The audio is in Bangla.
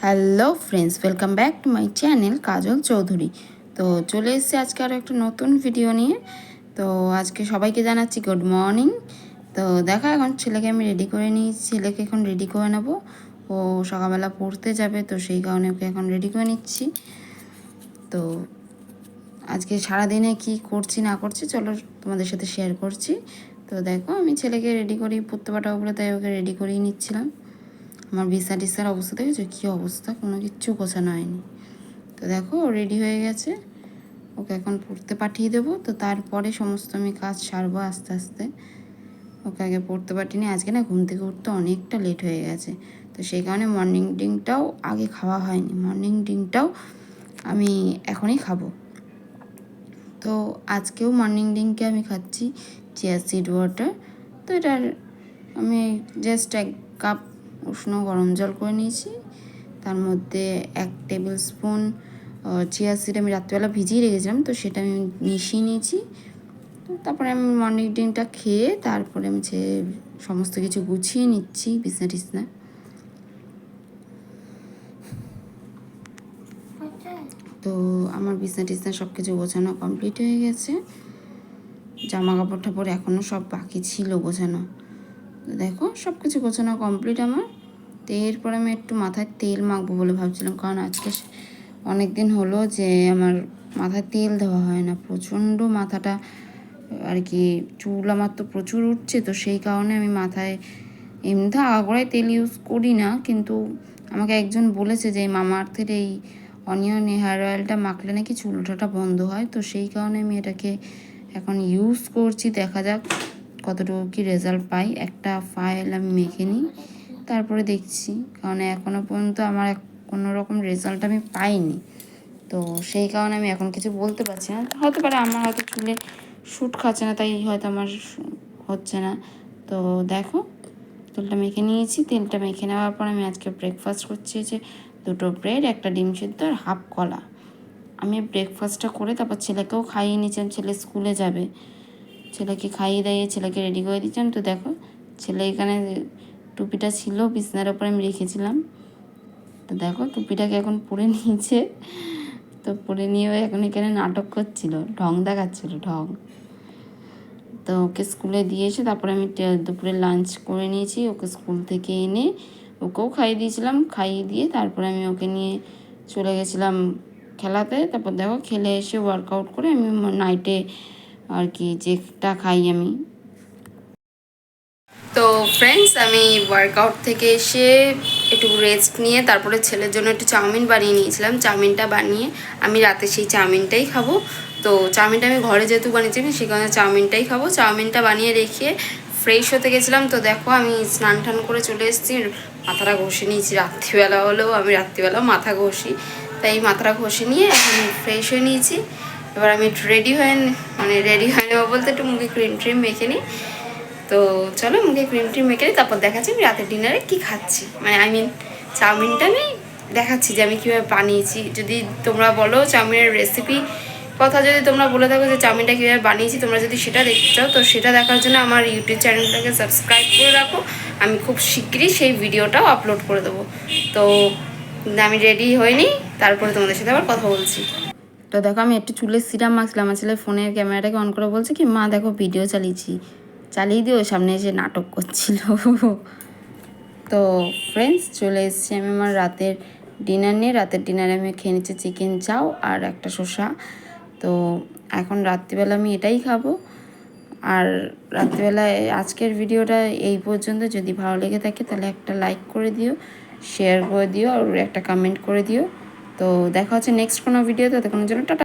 Hello friends, welcome back to my channel Kajal Chowdhury. তো চলে এসেছি আজকে আরও একটা নতুন ভিডিও নিয়ে। তো আজকে সবাইকে জানাচ্ছি গুড মর্নিং। তো দেখো, এখন ছেলেকে আমি রেডি করে নিয়েছি, ছেলেকে এখন রেডি করে নেবো। ও সকালবেলা পড়তে যাবে, তো সেই কারণে ওকে এখন রেডি করে নিচ্ছি। তো আজকে সারাদিনে কি করছি না করছি চলো তোমাদের সাথে শেয়ার করছি। তো দেখো, আমি ছেলেকে রেডি করি, পড়তে পাঠাবো বলে তাই ওকে রেডি করেই নিচ্ছিলাম। আমার বিছানা টিছানার অবস্থা দেখেছো কী অবস্থা, কোনো কিচ্ছু গোছানো হয়নি। তো দেখো ও রেডি হয়ে গেছে, ওকে এখন পড়তে পাঠিয়ে দেবো। তো তারপরে সমস্ত আমি কাজ সারবো আস্তে আস্তে। ওকে আগে পড়তে পাঠিয়ে নিই। আজকে না ঘুম থেকে উঠতে অনেকটা লেট হয়ে গেছে, তো সেই কারণে মর্নিং ড্রিঙ্কটাও আগে খাওয়া হয়নি। মর্নিং ড্রিঙ্কটাও আমি এখনই খাবো। তো আজকেও মর্নিং ড্রিঙ্কে আমি খাচ্ছি চিয়া সিড ওয়াটার। তো এটার আমি জাস্ট 1 কাপ উষ্ণ গরম জল করে নিয়েছি, তার মধ্যে 1 টেবিল স্পুন চিয়া সিড আমি রাত্রিবেলা ভিজিয়ে রেখেছিলাম, তো সেটা আমি মিশিয়ে নিয়েছি। তো তারপরে আমি মর্নিং ড্রিঙ্কটা খেয়ে তারপরে আমি সমস্ত কিছু গুছিয়ে নিচ্ছি বিছনা টিছনা। তো আমার বিছনা টিছনা সব কিছু গোছানো কমপ্লিট হয়ে গেছে। জামা কাপড় টাপড় এখনও সব বাকি ছিল গোছানো। তো দেখো সব কিছু গোছানো কমপ্লিট আমার। তো এরপর আমি একটু মাথায় তেল মাখবো বলে ভাবছিলাম, কারণ আজকে অনেক দিন হলো যে আমার মাথায় তেল দেওয়া হয় না। প্রচণ্ড মাথাটা আর কি চুল আমার তো প্রচুর উঠছে, তো সেই কারণে আমি মাথায় এমনিতে আগাগোড়ায় তেল ইউজ করি না। কিন্তু আমাকে একজন বলেছে যে মামাআর্থের এই অনিয়ন হেয়ার অয়েলটা মাখলে নাকি চুল ওঠাটা বন্ধ হয়। তো সেই কারণে আমি এটাকে এখন ইউজ করছি, দেখা যাক কতটুকু কি রেজাল্ট পাই। একটা ফাইল আমি মেখে নিই, তারপরে দেখছি, কারণ এখনও পর্যন্ত আমার কোনো রকম রেজাল্ট আমি পাইনি। তো সেই কারণে আমি এখন কিছু বলতে পারছি না। হতে পারে আমার হয়তো চুলে শ্যুট খাচ্ছে না, তাই হয়তো আমার হচ্ছে না। তো দেখো তেলটা মেখে নিয়েছি। তেলটা মেখে নেওয়ার পর আমি আজকে ব্রেকফাস্ট করছি যে 2টো ব্রেড, 1টা ডিম সিদ্ধ আর হাফ কলা। আমি ব্রেকফাস্টটা করে তারপর ছেলেকেও খাইয়ে নিয়েছিলাম, ছেলে স্কুলে যাবে। ছেলেকে খাইয়ে দাইয়ে ছেলেকে রেডি করে দিয়েছিলাম। তো দেখো ছেলে এখানে টুপিটা ছিল বিছনার ওপরে আমি রেখেছিলাম। তো দেখো টুপিটাকে এখন পরে নিয়েছে। তো পরে নিয়েও এখন এখানে নাটক করছিল, ঢং দেখাচ্ছিল ঢং। তো ওকে স্কুলে দিয়ে এসে তারপরে আমি দুপুরে লাঞ্চ করে নিয়েছি। ওকে স্কুল থেকে এনে ওকেও খাইয়ে দিয়েছিলাম, খাইয়ে দিয়ে তারপরে আমি ওকে নিয়ে চলে গেছিলাম খেলাতে। তারপর দেখো খেলে এসে ওয়ার্কআউট করে আমি নাইটে আর কি যেটা খাই আমি। তো ফ্রেন্ডস, আমি ওয়ার্কআউট থেকে এসে একটু রেস্ট নিয়ে তারপরে ছেলের জন্য একটু চাউমিন বানিয়ে নিয়েছিলাম। চাউমিনটা বানিয়ে আমি রাতে সেই চাউমিনটাই খাবো। তো চাউমিনটা আমি ঘরে যেহেতু বানিয়েছি সেই কারণে চাউমিনটাই খাবো। চাউমিনটা বানিয়ে রেখে ফ্রেশ হতে গেছিলাম। তো দেখো আমি স্নান টান করে চলে এসেছি, মাথাটা ঘষে নিয়েছি। রাত্রিবেলা হলেও আমি রাত্রিবেলাও মাথা ঘষি, তাই মাথাটা ঘষে নিয়ে এখন ফ্রেশ হয়ে নিয়েছি। এবার আমি একটু রেডি হয়ে নেবো বলতে একটু মুখে ক্রিম ট্রিম মেখে নিই। তো চলো মুখে ক্রিম ট্রিম মেখে নিই, তারপর দেখাচ্ছি আমি রাতের ডিনারে কী খাচ্ছি। চাউমিনটা আমি দেখাচ্ছি যে আমি কীভাবে বানিয়েছি। যদি তোমরা বলো চাউমিনের রেসিপি কথা, যদি তোমরা বলে থাকো যে চাউমিনটা কীভাবে বানিয়েছি, তোমরা যদি সেটা দেখতে চাও তো সেটা দেখার জন্য আমার ইউটিউব চ্যানেলটাকে সাবস্ক্রাইব করে রাখো। আমি খুব শিগগিরই সেই ভিডিওটাও আপলোড করে দেবো। তো আমি রেডি হয়ে নিই, তারপরে তোমাদের সাথে আবার কথা বলছি। তো দেখো আমি একটু চুলের সিরাম মাখছিলাম। আমার ছেলে ফোনের ক্যামেরাটাকে অন করে বলছে কি, মা দেখো ভিডিও চালিয়ে দিয়ে ওর সামনে এসে নাটক করছিল। তো ফ্রেন্ডস, চলে এসেছি আমি আমার রাতের ডিনার নিয়ে। রাতের ডিনারে আমি খেয়ে নিচ্ছি চিকেন চাও আর একটা শসা। তো এখন রাত্রিবেলা আমি এটাই খাবো। আর রাত্রিবেলায় আজকের ভিডিওটা এই পর্যন্ত। যদি ভালো লেগে থাকে তাহলে একটা লাইক করে দিও, শেয়ার করে দিও আর একটা কমেন্ট করে দিও। তো দেখা হচ্ছে নেক্সট কোনো ভিডিওতে। ততক্ষণের জন্য টাটা।